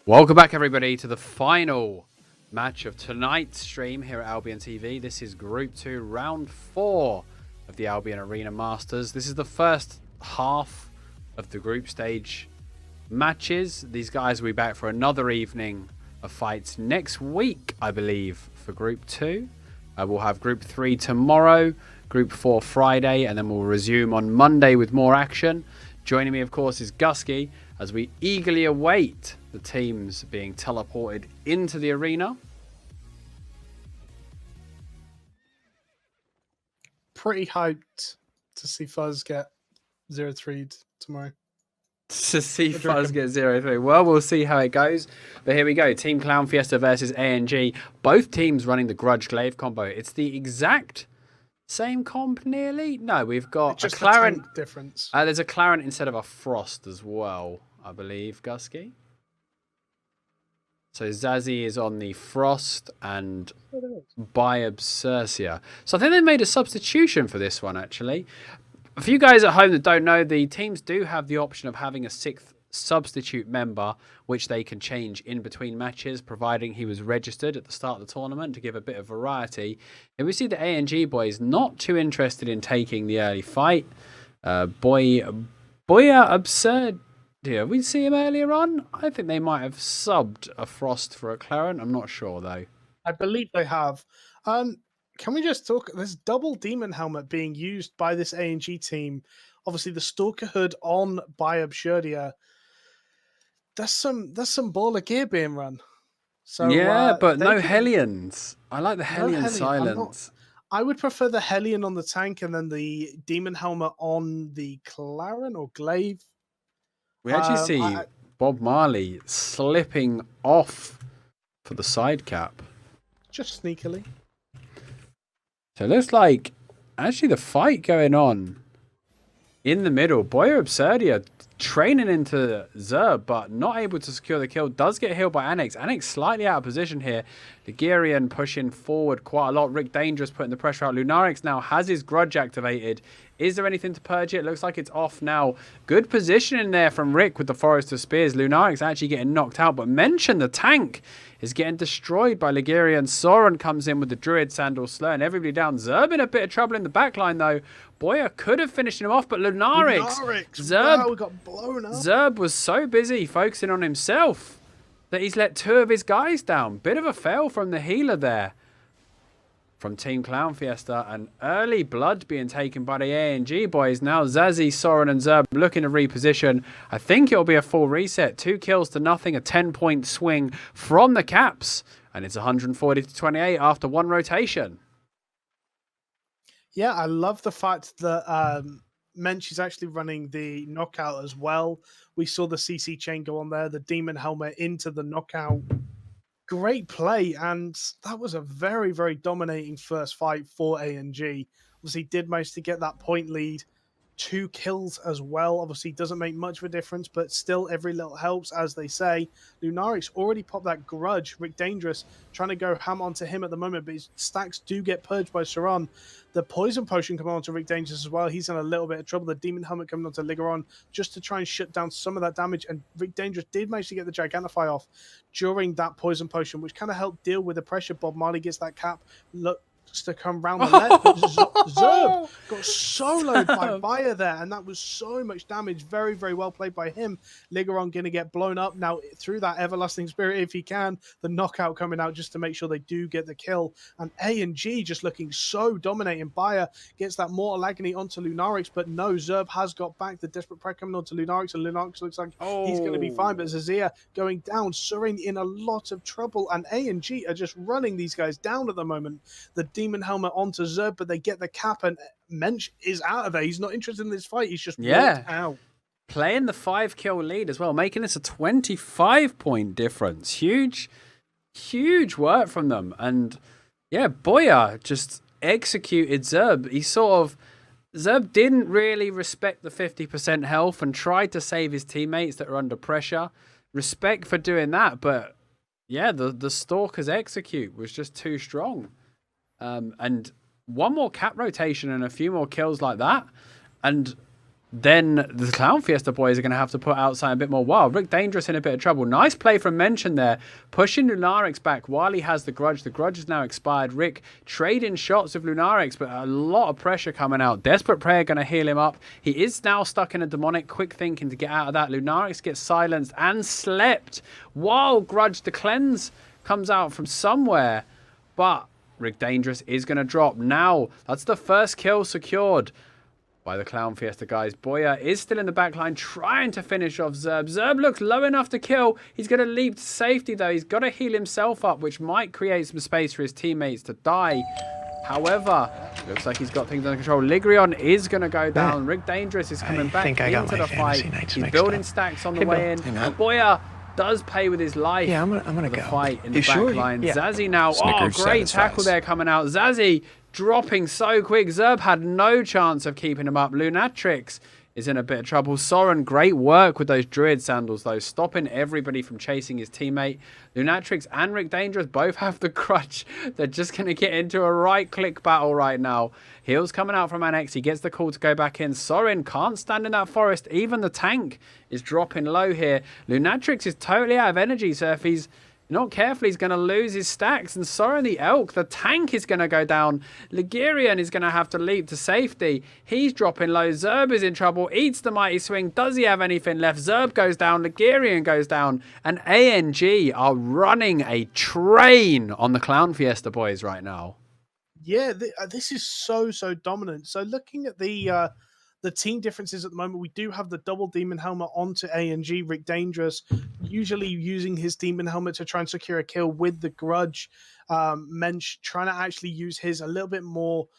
Welcome back, everybody, to the final match of tonight's stream here at Albion TV. This is Group 2, Round 4 of the Albion Arena Masters. This is the first half of the group stage matches. These guys will be back for another evening of fights next week, I believe, for Group 2. We'll have Group 3 tomorrow, Group 4 Friday, and then we'll resume on Monday with more action. Joining me, of course, is Gusky, as we eagerly await the teams being teleported into the arena. Pretty hyped to see Fuzz get 0-3'd tomorrow. To see Fuzz get 0-3. Well, we'll see how it goes. But here we go. Team Clown Fiesta versus ANG. Both teams running the Grudge Glaive combo. It's the exact same comp nearly. No, we've got just a Clarent difference. There's a Clarent instead of a Frost as well, I believe, Gusky. So Zazie is on the Frost and Biobsercia. So I think they made a substitution for this one, actually. A few guys at home that don't know, the teams do have the option of having a 6th substitute member, which they can change in between matches, providing he was registered at the start of the tournament to give a bit of variety. And we see the ANG boys not too interested in taking the early fight. Boya Absurd. Did we see him earlier on? I think they might have subbed a Frost for a Clarent. I'm not sure, though. I believe they have. Can we just talk? There's double Demon Helmet being used by this ANG team. Obviously, the Stalker Hood on Biobsercia. There's some baller gear being run. So yeah, but no Hellions. I like the Hellion silence. I would prefer the Hellion on the tank and then the Demon Helmet on the Clarent or Glaive. We actually see Bob Marley slipping off for the side cap. Just sneakily. So it looks like actually the fight going on in the middle. Biobsercia training into Zerb, but not able to secure the kill. Does get healed by Annex. Annex slightly out of position here. Ligurian pushing forward quite a lot. Rick Dangerous putting the pressure out. Lunarix now has his Grudge activated. Is there anything to purge it? Looks like it's off now. Good position in there from Rick with the Forest of Spears. Lunarix actually getting knocked out, but mention the tank is getting destroyed by Ligurian. Soren comes in with the Druid Sandal slowing everybody down. Zerb in a bit of trouble in the backline, though. Boya could have finished him off, but Lunarix Zerb, wow, got blown up. Zerb was so busy focusing on himself that he's let 2 of his guys down. Bit of a fail from the healer there. From Team Clown Fiesta, and early blood being taken by the ANG boys. Now Zazie, Soren and Zerb looking to reposition. I think it'll be a full reset. 2 kills to nothing, a 10-point swing from the Caps. And it's 140-28 after 1 rotation. Yeah, I love the fact that Mensch is actually running the knockout as well. We saw the CC chain go on there, the Demon Helmet into the knockout. Great play, and that was a very, very dominating first fight for ANG. Obviously, did manage to get that point lead. 2 kills as well. Obviously, doesn't make much of a difference, but still every little helps, as they say. Lunarix already popped that Grudge. Rick Dangerous trying to go ham onto him at the moment, but his stacks do get purged by Saran. The Poison Potion coming onto Rick Dangerous as well. He's in a little bit of trouble. The Demon Helmet coming onto Ligeron just to try and shut down some of that damage, and Rick Dangerous did manage to get the Gigantify off during that Poison Potion, which kind of helped deal with the pressure. Bob Marley gets that cap. Look, to come round the left. Zerb got soloed by Bayer there, and that was so much damage. Very, very well played by him. Ligeron going to get blown up now through that Everlasting Spirit if he can. The knockout coming out just to make sure they do get the kill. And A&G just looking so dominating. Bayer gets that Mortal Agony onto Lunarix, but no, Zerb has got back. The Desperate Prey coming onto Lunarix, and Lunarix looks like he's going to be fine, but Zazia going down. Surin in a lot of trouble, and A&G are just running these guys down at the moment. The Demon Helmet onto Zerb, but they get the cap, and Mensch is out of there. He's not interested in this fight. He's just walked out. Playing the 5-kill lead as well, making this a 25-point difference. Huge work from them. And yeah, Boya just executed Zerb. Zerb didn't really respect the 50% health and tried to save his teammates that are under pressure. Respect for doing that, but yeah, the Stalker's execute was just too strong. And one more cap rotation and a few more kills like that, and then the Clown Fiesta boys are going to have to put outside a bit more wild. Rick Dangerous in a bit of trouble. Nice play from Mention there, pushing Lunarix back while he has the grudge. The grudge is now expired. Rick trading shots with Lunarix, but a lot of pressure coming out. Desperate Prayer going to heal him up. He is now stuck in a demonic. Quick thinking to get out of that. Lunarix gets silenced and slept while Grudge the Cleanse comes out from somewhere. But Rick Dangerous is going to drop. Now, that's the first kill secured by the Clown Fiesta guys. Boya is still in the back line trying to finish off Zerb. Zerb looks low enough to kill. He's going to leap to safety though. He's got to heal himself up, which might create some space for his teammates to die. However, looks like he's got things under control. Ligrion is going to go down. Rick Dangerous is coming back into the fight. He's building stacks on the way in. Boya does pay with his life. Yeah, I'm gonna go. Fight in the back line. Yeah. Zazie now. Snickers great satisfies. tackle there coming out. Zazie dropping so quick. Zerb had no chance of keeping him up. Lunatrix is in a bit of trouble. Soren, great work with those Druid sandals though, stopping everybody from chasing his teammate. Lunatrix and Rick Dangerous both have the crutch. They're just going to get into a right-click battle right now. Heals coming out from Annex. He gets the call to go back in. Soren can't stand in that forest. Even the tank is dropping low here. Lunatrix is totally out of energy, so if he's not careful, he's going to lose his stacks. And Soren the Elk, the tank is going to go down. Ligurian is going to have to leap to safety. He's dropping low. Zerb is in trouble. Eats the mighty swing. Does he have anything left? Zerb goes down. Ligurian goes down. And ANG are running a train on the Clown Fiesta boys right now. Yeah, this is so dominant. So looking at the team differences at the moment, we do have the double demon helmet onto ANG. Rick Dangerous usually using his demon helmet to try and secure a kill with the grudge. Mensch trying to actually use his a little bit more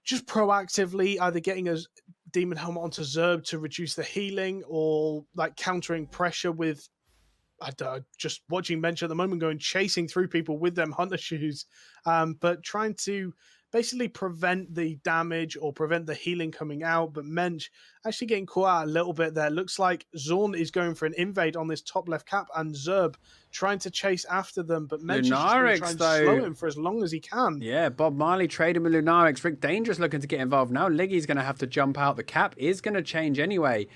just proactively, either getting a demon helmet onto Zerb to reduce the healing or like countering pressure with just watching Mensch at the moment going chasing through people with them hunter shoes, but trying to basically prevent the damage or prevent the healing coming out. But Mensch actually getting caught out a little bit there. Looks like Zorn is going for an invade on this top left cap and Zerb trying to chase after them. But Mensch is just going to try and slow him for as long as he can. Yeah, Bob Marley trading with Lunarix. Rick Dangerous looking to get involved now. Liggy's going to have to jump out. The cap is going to change anyway.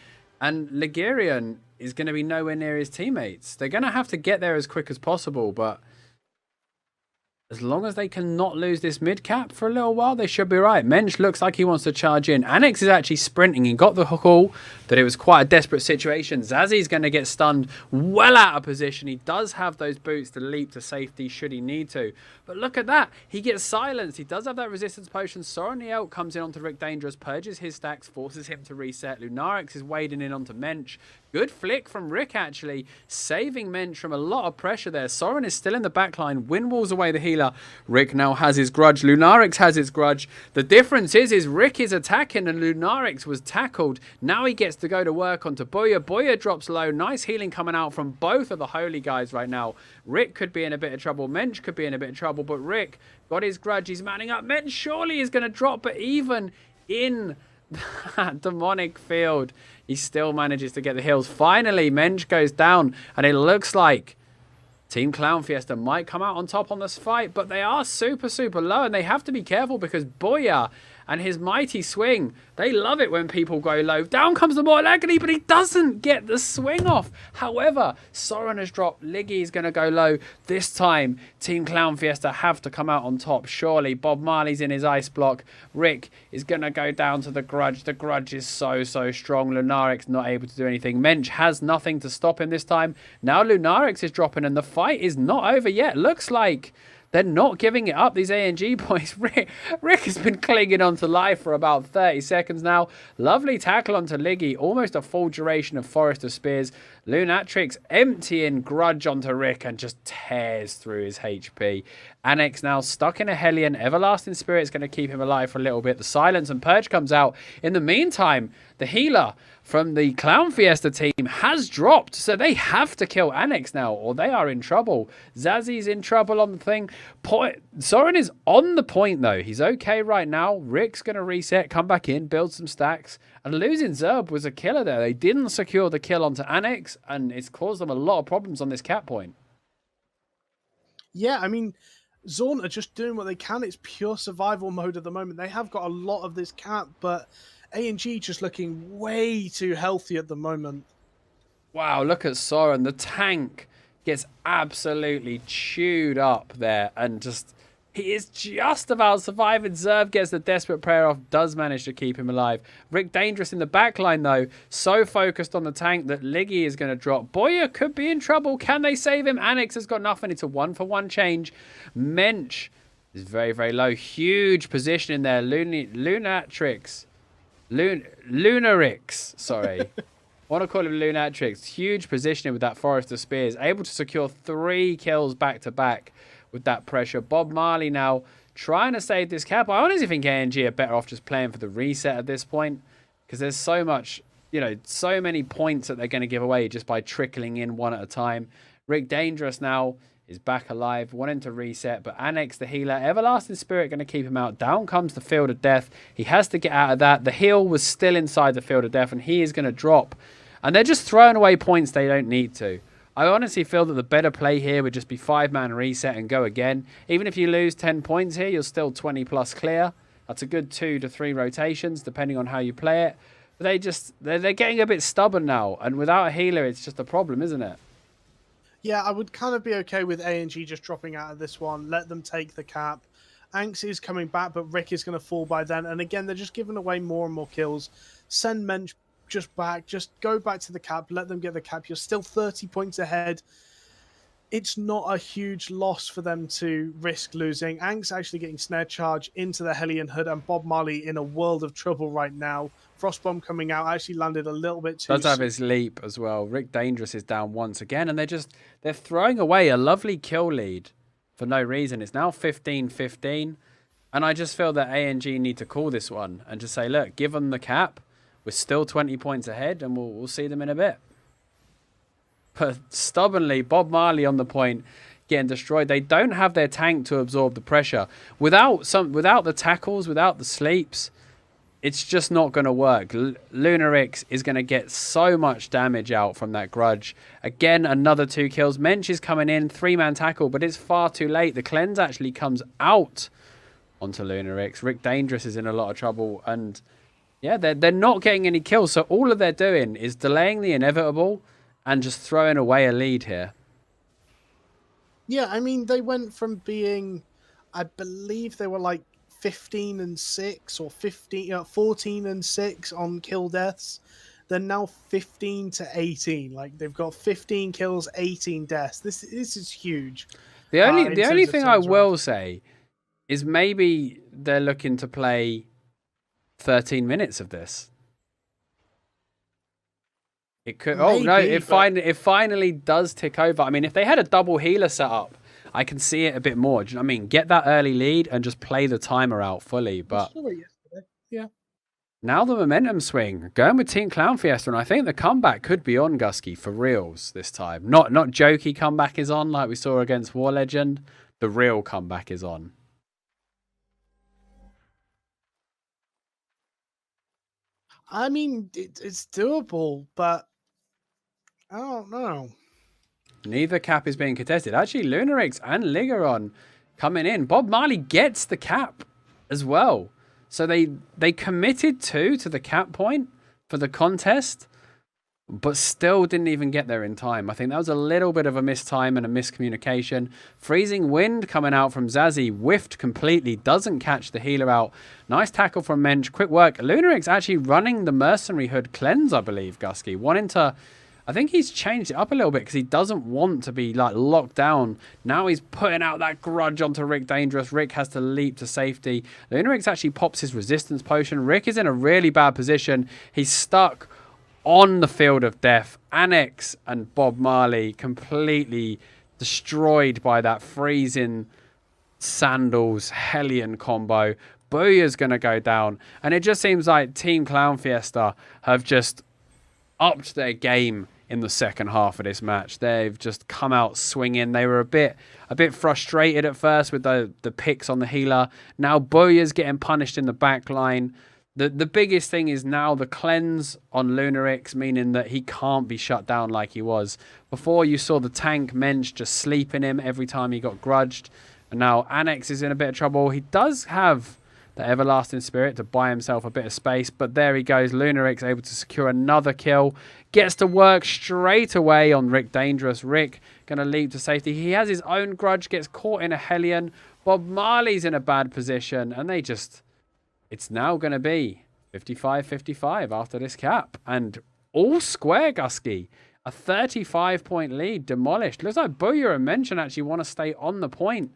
And Ligurian is going to be nowhere near his teammates. They're going to have to get there as quick as possible, but as long as they cannot lose this mid cap for a little while, they should be right. Mensch looks like he wants to charge in. Annex is actually sprinting. He got the call that it was quite a desperate situation. Zazzie's going to get stunned well out of position. He does have those boots to leap to safety should he need to. But look at that. He gets silenced. He does have that resistance potion. Soren the Elk comes in onto Rick Dangerous, purges his stacks, forces him to reset. Lunarix is wading in onto Mensch. Good flick from Rick, actually, saving Mensch from a lot of pressure there. Soren is still in the backline. Windwalls away the healer. Rick now has his grudge. Lunarix has his grudge. The difference is Rick is attacking and Lunarix was tackled. Now he gets to go to work onto Boya. Boya drops low. Nice healing coming out from both of the holy guys right now. Rick could be in a bit of trouble. Mensch could be in a bit of trouble, but Rick got his grudge. He's manning up. Mensch surely is going to drop, but even in that demonic field, he still manages to get the heals. Finally, Mensch goes down, and it looks like Team Clown Fiesta might come out on top on this fight, but they are super low, and they have to be careful because Boya and his mighty swing, they love it when people go low. Down comes the Mortal Agony, but he doesn't get the swing off. However, Soren has dropped. Liggy is going to go low. This time, Team Clown Fiesta have to come out on top. Surely, Bob Marley's in his ice block. Rick is going to go down to the grudge. The grudge is so strong. Lunarix not able to do anything. Mensch has nothing to stop him this time. Now Lunarix is dropping, and the fight is not over yet. Looks like they're not giving it up, these ANG boys. Rick has been clinging on to life for about 30 seconds now. Lovely tackle onto Liggy. Almost a full duration of Forest of Spears. Lunatrix emptying grudge onto Rick and just tears through his HP. Annex now stuck in a Hellion. Everlasting Spirit's going to keep him alive for a little bit. The Silence and Purge comes out. In the meantime, the healer from the Clown Fiesta team has dropped, so they have to kill Annex now, or they are in trouble. Zazzie's in trouble on the thing. Soren is on the point, though. He's okay right now. Rick's going to reset, come back in, build some stacks. And losing Zerb was a killer there. They didn't secure the kill onto Annex, and it's caused them a lot of problems on this cap point. Yeah, I mean, Zorn are just doing what they can. It's pure survival mode at the moment. They have got a lot of this cap, but A&G just looking way too healthy at the moment. Wow, look at Soren. The tank gets absolutely chewed up there and just... He is just about surviving. Zerv gets the desperate prayer off, does manage to keep him alive. Rick Dangerous in the backline, though, so focused on the tank that Liggy is going to drop. Boya could be in trouble. Can they save him? Annex has got nothing. It's a 1-for-1 change. Mensch is very, very low. Huge position in there. Lunarix. Sorry. I want to call him Lunatrix. Huge positioning with that Forest of Spears. Able to secure 3 kills back-to-back with that pressure. Bob Marley now trying to save this cap. I honestly think A&G are better off just playing for the reset at this point, because there's so much, so many points that they're going to give away just by trickling in one at a time. Rick Dangerous now is back alive, wanting to reset, but Annex the healer, Everlasting Spirit going to keep him out. Down comes the Field of Death. He has to get out of that. The heal was still inside the Field of Death, and he is going to drop. And they're just throwing away points they don't need to. I honestly feel that the better play here would just be 5-man reset and go again. Even if you lose 10 points here, you're still 20 plus clear. That's a good 2 to 3 rotations, depending on how you play it. But they're getting a bit stubborn now. And without a healer, it's just a problem, isn't it? Yeah, I would kind of be okay with A&G just dropping out of this one. Let them take the cap. Anx is coming back, but Rick is going to fall by then. And again, they're just giving away more and more kills. Send Mensch just back. Just go back to the cap. Let them get the cap. You're still 30 points ahead. It's not a huge loss for them to risk losing. Anx actually getting snare charge into the Hellion Hood, and Bob Marley in a world of trouble right now. Frostbomb coming out actually landed a little bit too Does have his leap as well. Rick Dangerous is down once again, and they're throwing away a lovely kill lead for no reason. It's now 15-15, and I just feel that A&G need to call this one and just say, look, give them the cap. We're still 20 points ahead, and we'll see them in a bit. But stubbornly, Bob Marley on the point, getting destroyed. They don't have their tank to absorb the pressure. Without the tackles, without the sleeps, it's just not going to work. Lunarix is going to get so much damage out from that grudge. Again, another 2 kills. Mensch is coming in, 3-man tackle, but it's far too late. The cleanse actually comes out onto Lunarix. Rick Dangerous is in a lot of trouble, and yeah, they're not getting any kills. So all they're doing is delaying the inevitable and just throwing away a lead here. Yeah, I mean, they went from being, I believe they were like 15-6 or 14-6 on kill deaths. They're now 15-18. Like, they've got 15 kills, 18 deaths. This is huge. The only thing I will say is maybe they're looking to play 13 minutes of this. It could. Maybe, oh no! It finally does tick over. I mean, if they had a double healer set up, I can see it a bit more. Do you know what I mean? Get that early lead and just play the timer out fully. But yeah. Now the momentum swing going with Team Clown Fiesta, and I think the comeback could be on, Gusky, for reals this time. Not jokey comeback is on like we saw against War Legend. The real comeback is on. I mean, it's doable, but I don't know. Neither cap is being contested. Actually, Lunarix and Ligeron coming in. Bob Marley gets the cap as well. So they committed to the cap point for the contest, but still didn't even get there in time. I think that was a little bit of a mistime and a miscommunication. Freezing Wind coming out from Zazie, whiffed completely, doesn't catch the healer out. Nice tackle from Mensch, quick work. Lunarix actually running the Mercenary Hood cleanse, I believe, Gusky. Wanting to, I think he's changed it up a little bit because he doesn't want to be like locked down. Now he's putting out that grudge onto Rick Dangerous. Rick has to leap to safety. Lunarix actually pops his resistance potion. Rick is in a really bad position. He's stuck on the Field of Death. Annex and Bob Marley completely destroyed by that freezing sandals Hellion combo. Booyah's going to go down. And it just seems like Team Clown Fiesta have just upped their game in the second half of this match. They've just come out swinging. They were a bit frustrated at first with the picks on the healer. Now Booyah's getting punished in the back line. The biggest thing is now the cleanse on Lunarix, meaning that he can't be shut down like he was. Before, you saw the tank Mensch just sleeping him every time he got grudged. And now Annex is in a bit of trouble. He does have the Everlasting Spirit to buy himself a bit of space. But there he goes. Lunarix able to secure another kill. Gets to work straight away on Rick Dangerous. Rick going to leap to safety. He has his own grudge. Gets caught in a Hellion. Bob Marley's in a bad position. And they just... It's now going to be 55-55 after this cap. And all square, Gusky. A 35-point lead demolished. Looks like Booyah and Mention actually want to stay on the point.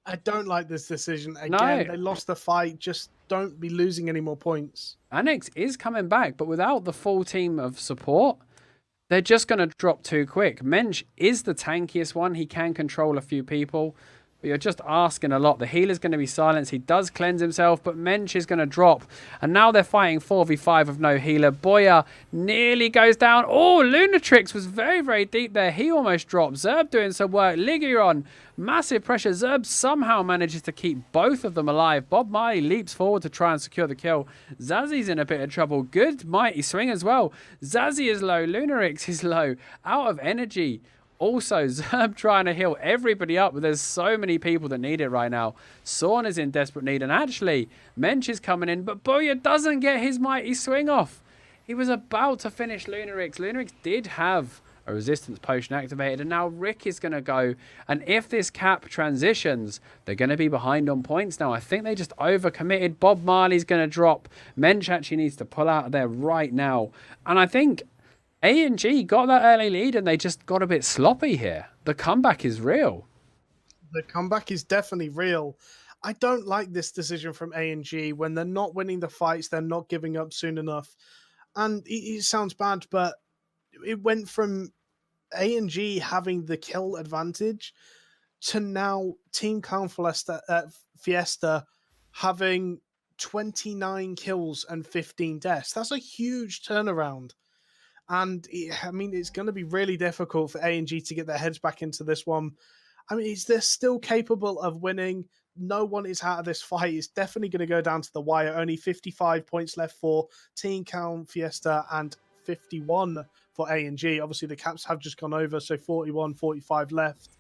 I don't like this decision. Again, No. They lost the fight. Just don't be losing any more points. Annex is coming back, but without the full team of support, they're just going to drop too quick. Mensch is the tankiest one. He can control a few people, but you're just asking a lot. The healer's going to be silenced. He does cleanse himself, but Mensch is going to drop. And now they're fighting 4v5 with no healer. Booyah nearly goes down. Oh, Lunatrix was very, very deep there. He almost dropped. Zerb doing some work. Ligiron, massive pressure. Zerb somehow manages to keep both of them alive. Bob Marley leaps forward to try and secure the kill. Zazzy's in a bit of trouble. Good mighty swing as well. Zazzy is low. Lunarix is low. Out of energy. Also, Zerb trying to heal everybody up, but there's so many people that need it right now. Sorn is in desperate need, and actually, Mensch is coming in, but Booyah doesn't get his mighty swing off. He was about to finish Lunarix. Lunarix did have a resistance potion activated, and now Rick is going to go. And if this cap transitions, they're going to be behind on points now. I think they just overcommitted. Bob Marley's going to drop. Mensch actually needs to pull out of there right now. And I think A&G got that early lead, and they just got a bit sloppy here. The comeback is real. The comeback is definitely real. I don't like this decision from A&G. When they're not winning the fights, they're not giving up soon enough. And it sounds bad, but it went from A&G having the kill advantage to now Team Clown Fiesta having 29 kills and 15 deaths. That's a huge turnaround. And I mean, it's going to be really difficult for A&G to get their heads back into this one. I mean, they're still capable of winning. No one is out of this fight. It's definitely going to go down to the wire. Only 55 points left for Team Clown Fiesta and 51 for A&G. Obviously, the caps have just gone over, so 41, 45 left.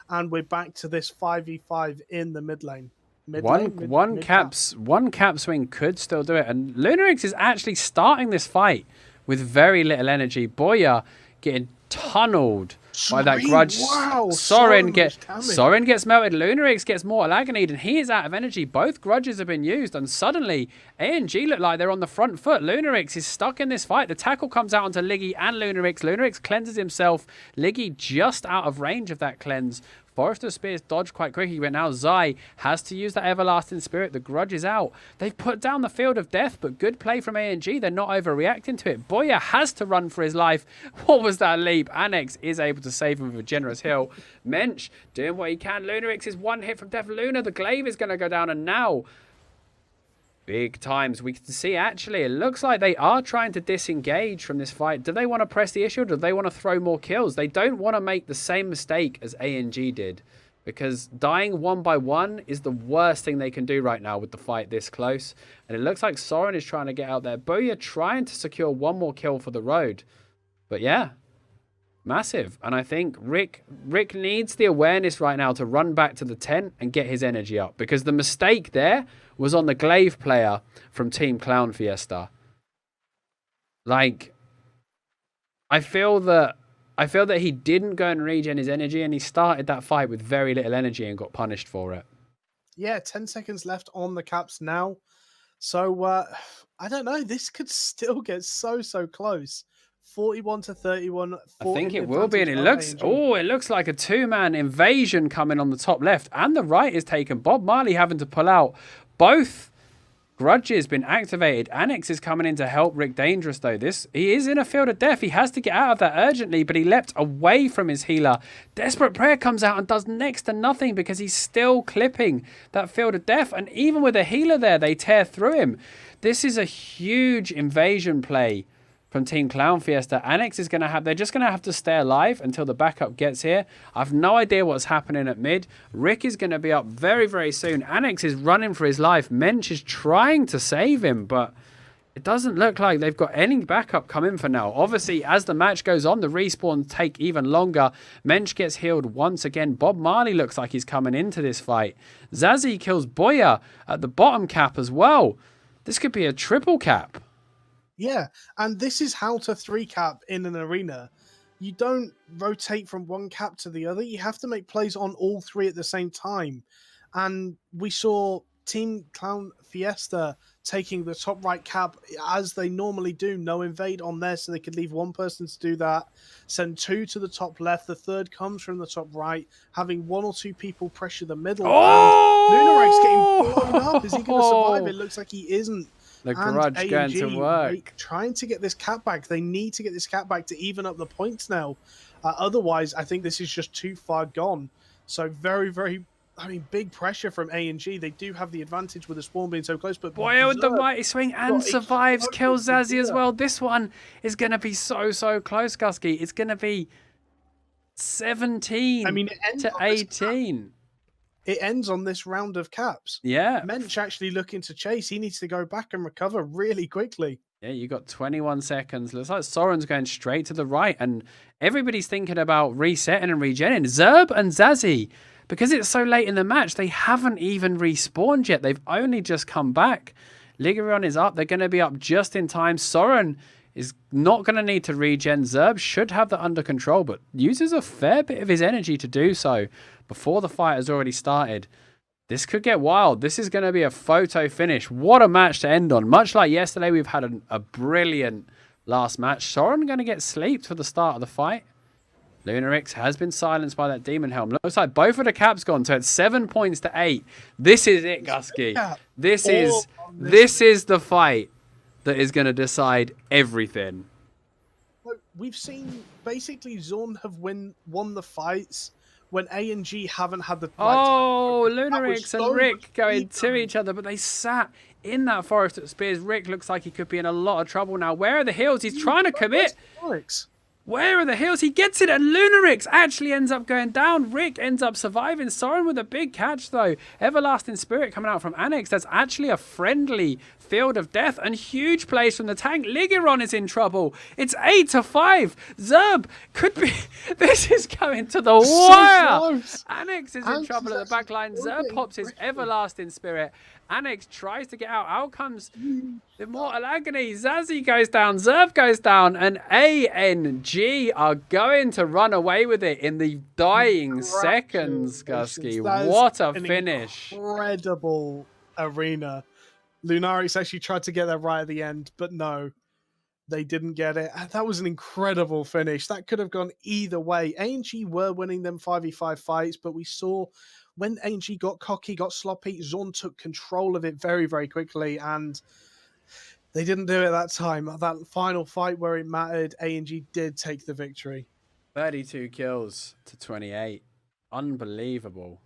And we're back to this 5v5 in the mid lane. One cap swing could still do it. And Lunarix is actually starting this fight with very little energy. Booyah getting tunneled by that grudge. Wow, Soren gets melted. Lunarix gets mortal agony, and he is out of energy. Both grudges have been used, and suddenly A&G look like they're on the front foot. Lunarix is stuck in this fight. The tackle comes out onto Liggy and Lunarix. Lunarix cleanses himself. Liggy just out of range of that cleanse. Forrester Spears dodged quite quickly, but now Zai has to use that Everlasting Spirit. The grudge is out. They've put down the Field of Death, but good play from A&G. They're not overreacting to it. Booyah has to run for his life. What was that leap? Annex is able to save him with a generous heal. Mensch doing what he can. Lunarix is one hit from Death. Luna, the glaive is going to go down, and now big times. We can see, actually, it looks like they are trying to disengage from this fight. Do they want to press the issue, or do they want to throw more kills? They don't want to make the same mistake as A&G did, because dying one by one is the worst thing they can do right now with the fight this close. And it looks like Soren is trying to get out there. Booyah trying to secure one more kill for the road. But yeah, massive. And I think Rick needs the awareness right now to run back to the tent and get his energy up, because the mistake there was on the glaive player from Team Clown Fiesta. Like, I feel that he didn't go and regen his energy, and he started that fight with very little energy and got punished for it. Yeah, 10 seconds left on the caps now. So, I don't know. This could still get so close. 41-31. I think it will be, and it looks like a two-man invasion coming on the top left, and the right is taken. Bob Marley having to pull out. Both grudges been activated. Annex is coming in to help Rick Dangerous, though. He is in a Field of Death. He has to get out of that urgently, but he leapt away from his healer. Desperate Prayer comes out and does next to nothing, because he's still clipping that Field of Death, and even with a healer there, they tear through him. This is a huge invasion play from Team Clown Fiesta. Annex is going to have... They're just going to have to stay alive until the backup gets here. I've no idea what's happening at mid. Rick is going to be up very, very soon. Annex is running for his life. Mensch is trying to save him, but It doesn't look like they've got any backup coming for now. Obviously, as the match goes on, the respawns take even longer. Mensch gets healed once again. Bob Marley looks like he's coming into this fight. Zazie kills Boya at the bottom cap as well. This could be a triple cap. Yeah, and this is how to 3-cap in an arena. You don't rotate from one cap to the other. You have to make plays on all 3 at the same time. And we saw Team Clown Fiesta taking the top right cap as they normally do. No invade on there, so they could leave one person to do that. Send 2 to the top left. The third comes from the top right, having 1 or 2 people pressure the middle. Oh! And Lunarek's getting blown up. Is he going to survive? It looks like he isn't. The grudge going to work. Trying to get this cap back. They need to get this cap back to even up the points now. Otherwise, I think this is just too far gone. So very, very, big pressure from A&G. They do have the advantage with the spawn being so close. But Boy, with the mighty swing and survives, kills Zazie as well. This one is going to be so close, Gusky. It's going to be 17 to 18. It ends on this round of caps. Yeah. Mensch actually looking to chase. He needs to go back and recover really quickly. Yeah, you got 21 seconds. Looks like Soren's going straight to the right, and everybody's thinking about resetting and regenning. Zerb and Zazie, because it's so late in the match, they haven't even respawned yet. They've only just come back. Ligurion is up. They're going to be up just in time. Soren is not going to need to regen. Zerb should have that under control, but uses a fair bit of his energy to do so before the fight has already started. This could get wild. This is going to be a photo finish. What a match to end on. Much like yesterday, we've had a brilliant last match. Soren going to get sleeped for the start of the fight. Lunarix has been silenced by that Demon Helm. Looks like both of the caps gone, so it's 7 points to 8. This is it, Gusky. This is the fight that is going to decide everything. We've seen basically Zorn have won the fights when A&G haven't had the Lunarix and Rick going to each other, but they sat in that forest at Spears. Rick looks like he could be in a lot of trouble now. Where are the heals? He's trying to commit. Where are the heals? He gets it, and Lunarix actually ends up going down. Rick ends up surviving. Soren with a big catch, though. Everlasting Spirit coming out from Annex. That's actually a friendly field of death, and huge plays from the tank. Ligurion is in trouble. It's 8 to 5. Zerb could be... This is going to the wire. Annex is in trouble at the back line. Zerb pops his Everlasting Spirit. Annex tries to get out. Out comes Immortal Agony. Zazie goes down. Zerb goes down. And A&G are going to run away with it in the dying seconds, Gusky. What a finish. Incredible arena. Lunarix actually tried to get that right at the end, but no, they didn't get it. That was an incredible finish. That could have gone either way. A&G were winning them 5v5 fights, but we saw when A&G got cocky, got sloppy, Zorn took control of it very, very quickly, and they didn't do it that time. That final fight where it mattered, A&G did take the victory. 32 kills to 28. Unbelievable.